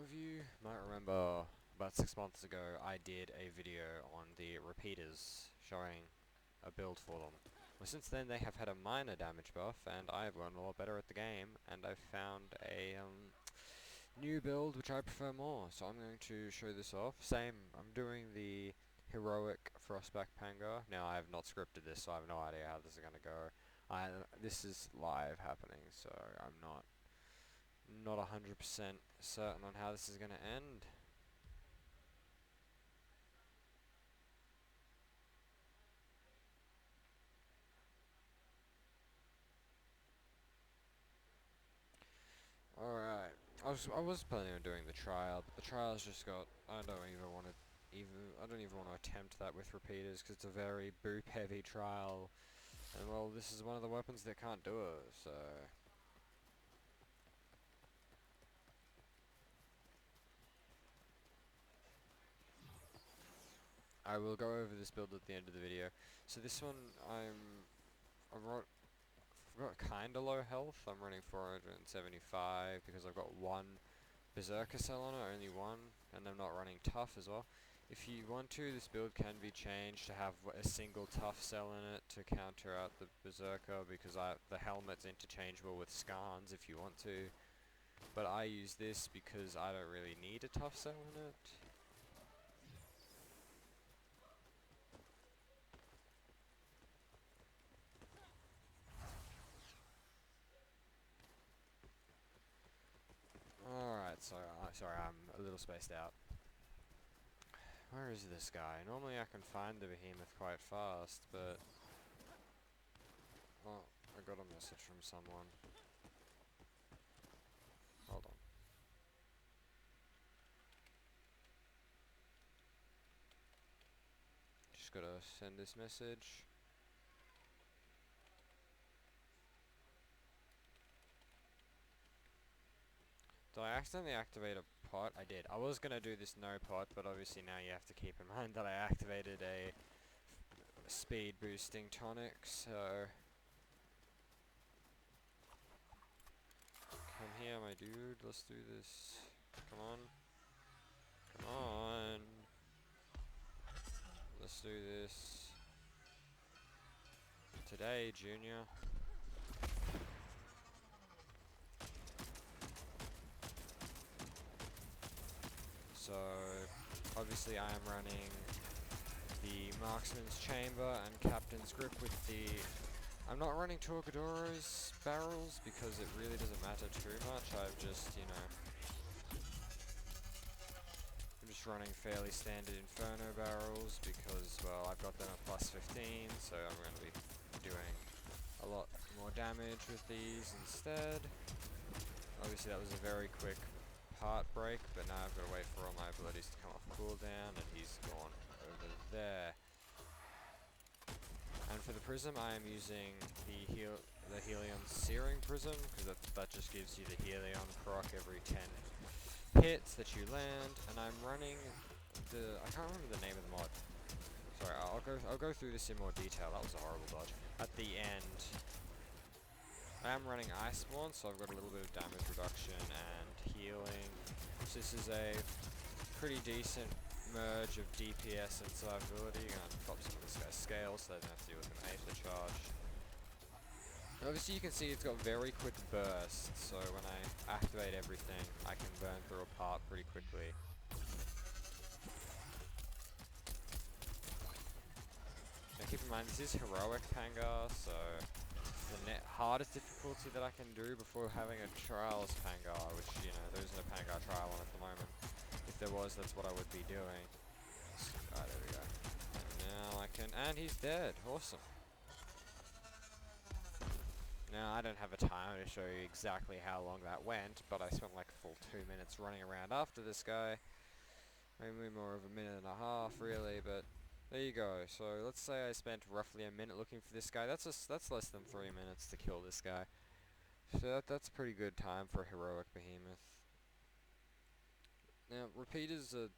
of you might remember about 6 months ago I did a video on the repeaters showing a build for them. Well, since then they have had a minor damage buff and I've learned a lot better at the game and I've found a new build which I prefer more. So I'm going to show this off. I'm doing the heroic Frostback Pangar. Now I have not scripted this, so I have no idea how this is going to go. This is live happening, so I'm not 100% certain on how this is going to end. Alright, I was planning on doing the trial, but the trial's just got, I don't even want to attempt that with repeaters, because it's a very boop heavy trial, and well, this is one of the weapons that can't do it, so I will go over this build at the end of the video. So this one, I've got kinda low health. I'm running 475 because I've got one Berserker cell on it, only one, and I'm not running tough as well. If you want to, this build can be changed to have a single tough cell in it to counter out the Berserker, because the helmet's interchangeable with Skarns if you want to. But I use this because I don't really need a tough cell in it. Alright, so sorry, I'm a little spaced out. Where is this guy? Normally I can find the behemoth quite fast, but... Oh, I got a message from someone. Hold on. Just gotta send this message. Did I accidentally activate a pot? I did. I was gonna do this no pot, but obviously now you have to keep in mind that I activated a speed boosting tonic, so... Come here, my dude. Let's do this. Come on. Come on. Let's do this. Today, Junior. So, obviously I am running the Marksman's Chamber and Captain's Grip with the... I'm not running Torquedora's barrels because it really doesn't matter too much. I'm just running fairly standard Inferno barrels because, well, I've got them at plus 15, so I'm going to be doing a lot more damage with these instead. Obviously that was a very quick part break, but now I've got to wait for all my abilities to come off cooldown, and he's gone over there. And for the prism, I am using the Helion Searing Prism, because that just gives you the Helion proc every 10 hits that you land, and I'm running I can't remember the name of the mod. Sorry, I'll go through this in more detail. That was a horrible dodge. At the end, I am running Iceborne, so I've got a little bit of damage reduction and healing. So this is a pretty decent merge of DPS and survivability. I'm gonna drop some of this guy's scale so I don't have to deal with an Aether charge. Obviously you can see it's got very quick bursts, so when I activate everything, I can burn through a part pretty quickly. Now keep in mind, this is Heroic Pangar, so the hardest difficulty that I can do before having a Trials Pangar, which, there isn't a Pangar trial on at the moment. If there was, that's what I would be doing. Alright, there we go. And now I can... And he's dead! Awesome. Now, I don't have a timer to show you exactly how long that went, but I spent like a full 2 minutes running around after this guy. Maybe more of a minute and a half, really, but there you go. So let's say I spent roughly a minute looking for this guy. That's less than 3 minutes to kill this guy. So that's a pretty good time for a heroic behemoth. Now, repeaters are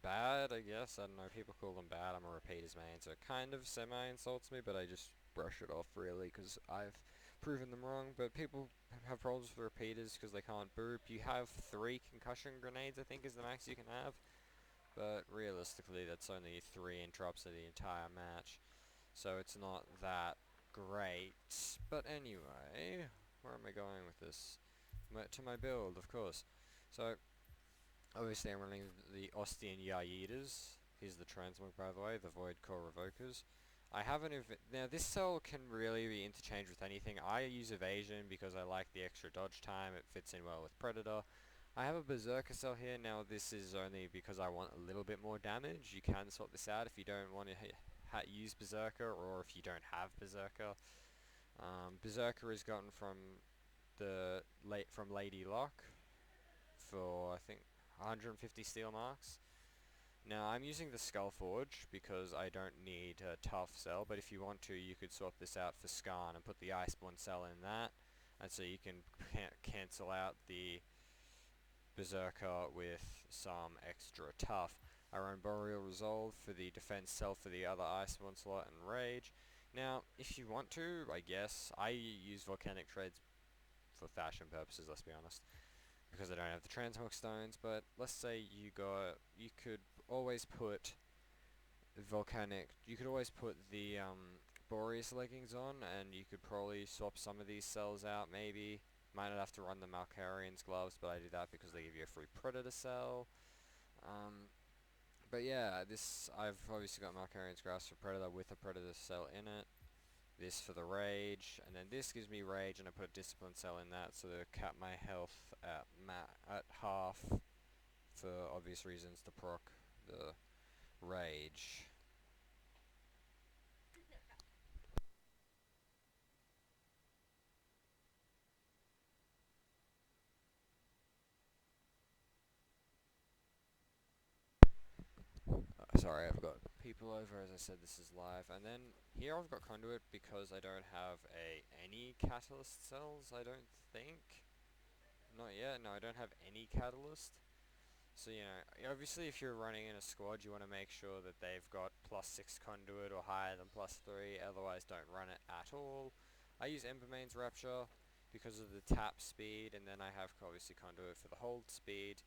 bad, I guess. I don't know, people call them bad. I'm a repeaters main, so it kind of semi-insults me, but I just brush it off, really, because I've proven them wrong, but people have problems with repeaters because they can't boop. You have 3 concussion grenades, I think, is the max you can have, but realistically that's only 3 interrupts of the entire match, so it's not that great. But anyway, where am I going with this? To my build, of course. So, obviously I'm running the Ostian Yayitas. Here's the transmog, by the way, the Void Core Revokers. I have an now this cell can really be interchanged with anything. I use Evasion because I like the extra dodge time, it fits in well with Predator. I have a Berserker cell here. Now this is only because I want a little bit more damage. You can sort this out if you don't want to use Berserker, or if you don't have Berserker. Berserker is gotten from Lady Locke for, I think, 150 steel marks. Now I'm using the Skullforge because I don't need a tough cell, but if you want to, you could swap this out for Skarn and put the Iceborne cell in that, and so you can cancel out the Berserker with some extra tough. I run Boreal Resolve for the defense cell for the other Iceborne slot and Rage. Now, if you want to, I guess, I use Volcanic Treads for fashion purposes, let's be honest, because I don't have the transmog stones, but let's say you could always put you could always put the Boreas leggings on, and you could probably swap some of these cells out, maybe. Might not have to run the Malkarian's gloves, but I do that because they give you a free Predator cell. But yeah, I've obviously got Malkarian's Grasp for Predator with a Predator cell in it. This for the Rage, and then this gives me Rage, and I put a Discipline cell in that, so to cap my health at half, for obvious reasons, to proc the Rage. Sorry, I've got people over, as I said, this is live. And then here I've got Conduit because I don't have any Catalyst cells, I don't think. Not yet, no, I don't have any Catalyst. So, you know, obviously if you're running in a squad, you want to make sure that they've got +6 Conduit or higher than +3, otherwise don't run it at all. I use Embermane's Rapture because of the tap speed, and then I have obviously Conduit for the hold speed.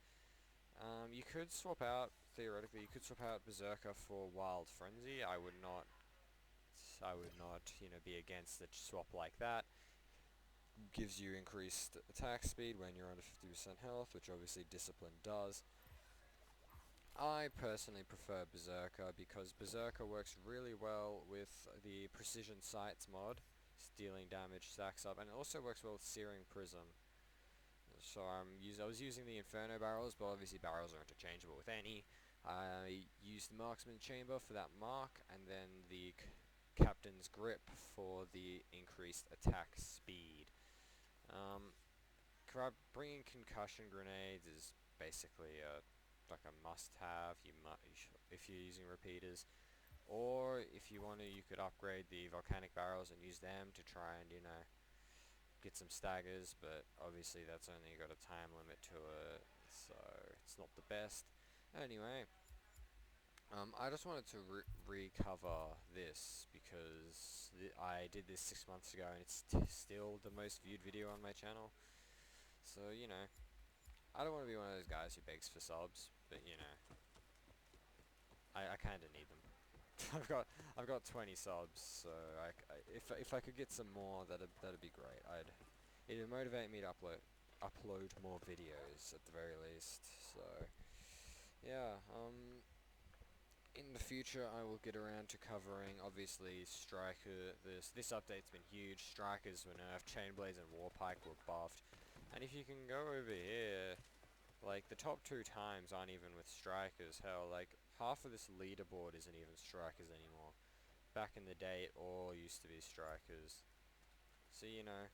You could swap out, theoretically, you could swap out Berserker for Wild Frenzy. I would not, you know, be against a swap like that. Gives you increased attack speed when you're under 50% health, which obviously Discipline does. I personally prefer Berserker because Berserker works really well with the Precision Sights mod. Dealing damage stacks up, and it also works well with Searing Prism. So I was using the Inferno barrels, but obviously barrels are interchangeable with any. I used the Marksman Chamber for that mark, and then the Captain's Grip for the increased attack speed. Bringing concussion grenades is basically like a must-have. If you're using repeaters, or if you want to, you could upgrade the volcanic barrels and use them to try and, you know, get some staggers, but obviously that's only got a time limit to it, so it's not the best. Anyway, I just wanted to recover this because I did this 6 months ago, and it's still the most viewed video on my channel. So, you know, I don't want to be one of those guys who begs for subs, but, you know, I kind of need them. I've got 20 subs, so if I could get some more, that'd be great. It'd motivate me to upload more videos at the very least. So yeah, in the future I will get around to covering obviously Striker. This update's been huge. Strikers were nerfed, Chainblades and Warpike were buffed, and if you can go over here, like, the top 2 times aren't even with Strikers. Hell, like, half of this leaderboard isn't even Strikers anymore. Back in the day, it all used to be Strikers. So, you know,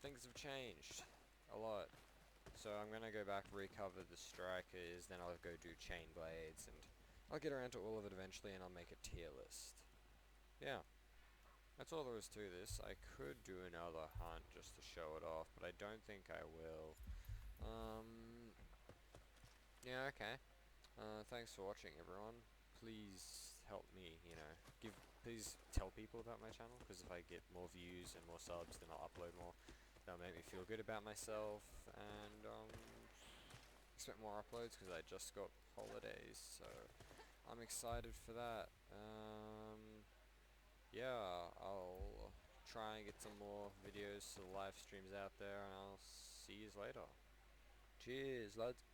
things have changed a lot. So I'm gonna go back, recover the Strikers, then I'll go do Chainblades, and I'll get around to all of it eventually, and I'll make a tier list. Yeah. That's all there is to this. I could do another hunt just to show it off, but I don't think I will. Yeah, okay. Thanks for watching, everyone. Please help me, you know, please tell people about my channel, because if I get more views and more subs, then I'll upload more. That'll make me feel good about myself, and expect more uploads, because I just got holidays, so I'm excited for that. Yeah, I'll try and get some more videos to the live streams out there, and I'll see you later. Cheers, lads.